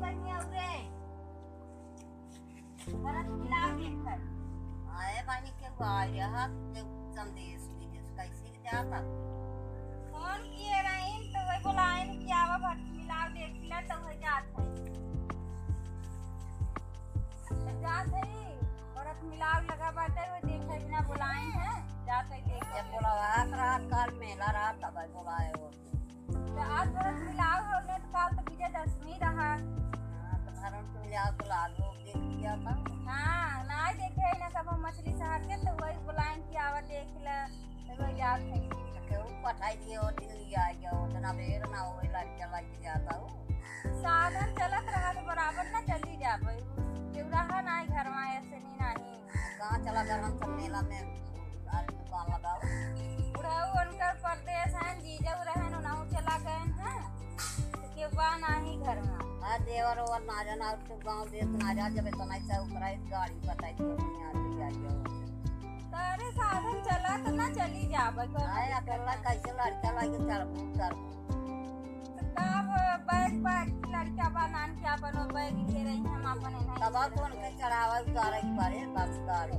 बनिया उरे भरत मिला देखकर आए बानी के आया के संदेश विदेश कैसे जाता फोन किए रहीन तो वही बुलाएन कि आवा भरत मिला देख ले तो हो जात है तो जात है भरत मिला लगा बाटे वो देखे बिना बुलाए हैं जात है देख के बुलावा रात काल मेला रात तब बुलाए हो तो आज भरत मिला होने तो काल तो विजयदशमी रहा तो भरत मिला बुला लो किया था हां ना देखे ना सब मछली शहर के तो वही बुलाएं कि आवा देख ले तो वो याद है के पठाई दियो दिल्ली आ गया उतना बेर ना होई लड़का लग जाता हो साधन चलत रहा तो बराबर ना चली जाबे केवरा है ना घर में ऐसे नहीं कहां चला घर हम सब मेला में दुकान लगाओ उड़ाऊ उनका परदेश है जीजा रहन ना चला गए हैं के बा नहीं घर में आ देवर और ना जाना तो गांव देश ना जा जब इतना से ऊपर गाड़ी बताई तो यहां ले आ जाओ तारे साधन चला तो ना चली जाबे आए अकेला कैसे लड़का लागे चल तो तब बैग लड़का बनान क्या बनो बैग ले रही हम अपन नहीं तब कौन के चढ़ावा उतारे के बारे बस गाड़ी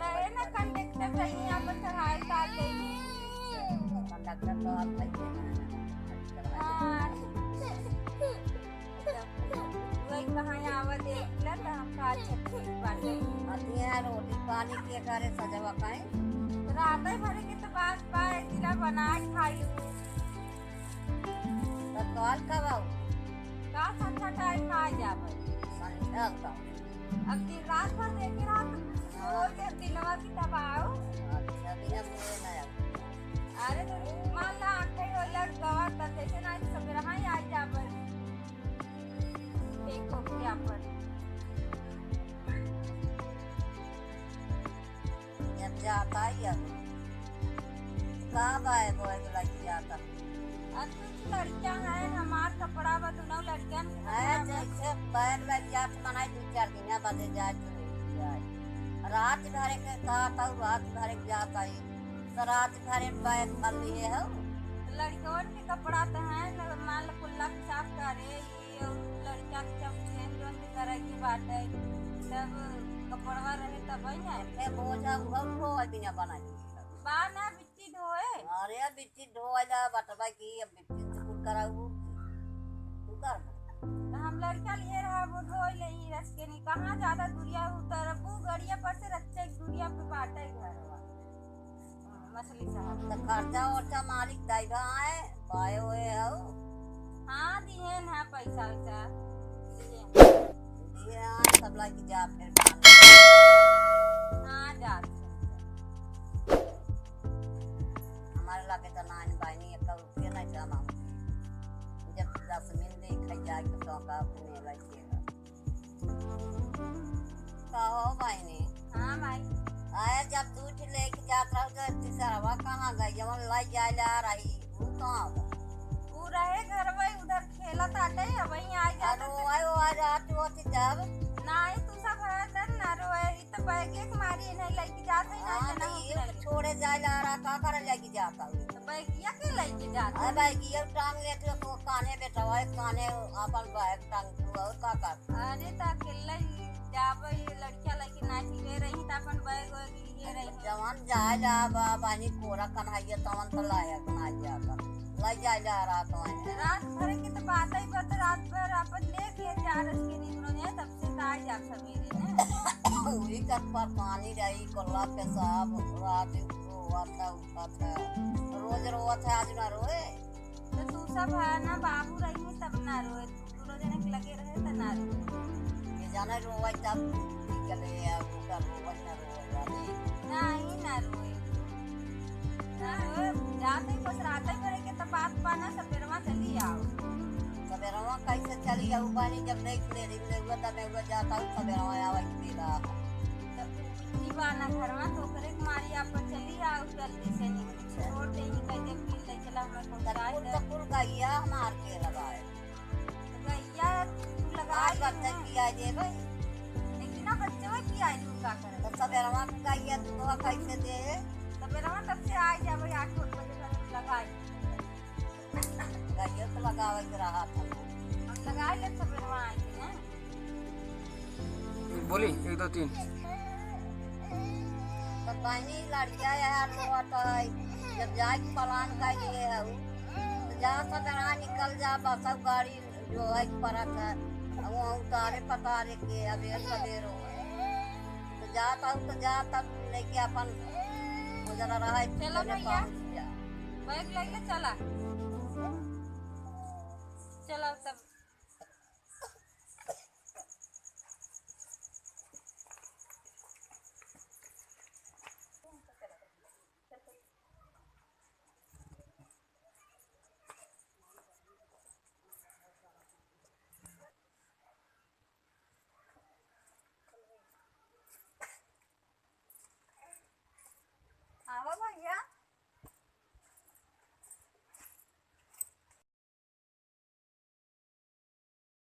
रहे ना कंडक्टर रही अपन चढ़ाई काट लेनी कंडक्टर तो आप वही कहाँ आवा देख ले तो हम का छत्तीस बाटे अतिया रोटी पानी के करे सजवा काए रात ही भरे के तो बात पाए जिला बना खाई तो काल कब आओ का संध्या टाइम खा जाबे संध्या का अब दिन रात भर देखे रात और के दिनवा की दबाओ अच्छा बिना सोए ना अरे तो मान ला आंखें हो लड़ गवा त जैसे ना सवेरा ही आ जाबे देखो क्या पर जब जाता ही अब कब आए वो लग जाता अब कुछ लड़कियां हैं हमार कपड़ा बदलना लड़कियां है जैसे पैर लग जात मनाई 2-4 दिन बाद जाए रात भर के कहता हूँ रात भर जाता ही तो रात भर बैग भर लिए है लड़कियों के कपड़ा तो है मान लो कुल्ला साफ करे ये लड़का जब चेंज की तरह की बात है तब कपड़वा रहे तब ही है मैं बोझा वो बिना बनाई बाना बिट्टी धोए अरे बिट्टी धोला बटवा की अब बिट्टी से कुछ कराऊ तू कर हम लड़का लिए रहा वो धो ले रस के नहीं कहां ज्यादा दूरिया उतरबू गड़िया पर से रच्चे दूरिया पे बाटे घरवा मछली साहब तो खर्चा और मालिक दाइबा आए पाए हुए हो हां दिए ना पैसा वैसा ये आज सब लागी जा फिर हां जा हमारे लागे तो नानी भाई ने 1 रुपया नहीं जमा जब 10 मिल दे खाई जाए तो का अपने लगेगा कहो भाई ने हां भाई आया जब दूध लेके जाता तो तीसरा कहां गई जब लाई जा रही वो कहां वो रहे घर में उधर खेला ताटे वहीं आ जा तो आयो आ रात होती जब नहीं तू सब है ना रोए तो बैग एक मारी नहीं लेके जाते ना ये छोड़े जा रहा का कर लेके जाता तो बैग के लेके जाता है बैग ये टांग ले तो काने बैठा है काने अपन बैग टांग तो का कर अरे ता अकेला जाबे लड़कियां लेके नाची ले रही त अपन बैग ये रही जवान जा बानी कोरा कन्हैया तवन तो लायक ना जाता लाई जा रहा तो रात भर की तो बात ही बत रात भर अपन देख ले जा रस के निकलो ने तब से आ जा सवेरे ने पूरी कर पर पानी रही कोला पे साहब रात रोता उठा था रोज रोता था आज ना रोए तो तू सब है ना बाबू रही तब ना रोए दोनों जने लगे रहे त ना रोए ये जाने रोए तब निकले या का रोए ना रोए नहीं ना रोए जाते बस रात ही भरे के तो बात पाना सवेरवा चली आओ सवेरवा कैसे चली आओ पानी जब नहीं ले रही हुआ तब मैं जाता हूं सवेरवा आवे मेरा दीवाना घर में तो करे मारी आप चली आओ जल्दी से नहीं छोड़ दे ही कहते पी ले चला मैं को फूल गैया मार के लगाए गैया लगा बच्चा किया जे भाई लेकिन ना बच्चे में किया तू का करे तो सवेरवा गैया तू कैसे दे सवेरवा तब से आ जावे 8 बजे लगाई गैया तो लगावे रहा था लगा ले सब बनवाए हैं। बोली 1 2 3 तो बहनी लड़किया यार तो जब जाए पलान का ये है तो जहाँ से जहाँ निकल जा बस अब गाड़ी जो है परत है वो उतारे पतारे के अबेर सवेर हो तो जाता हूँ तो जा तब लेके अपन जरा रहा। चलो भैया बैग लेके चला चलो तब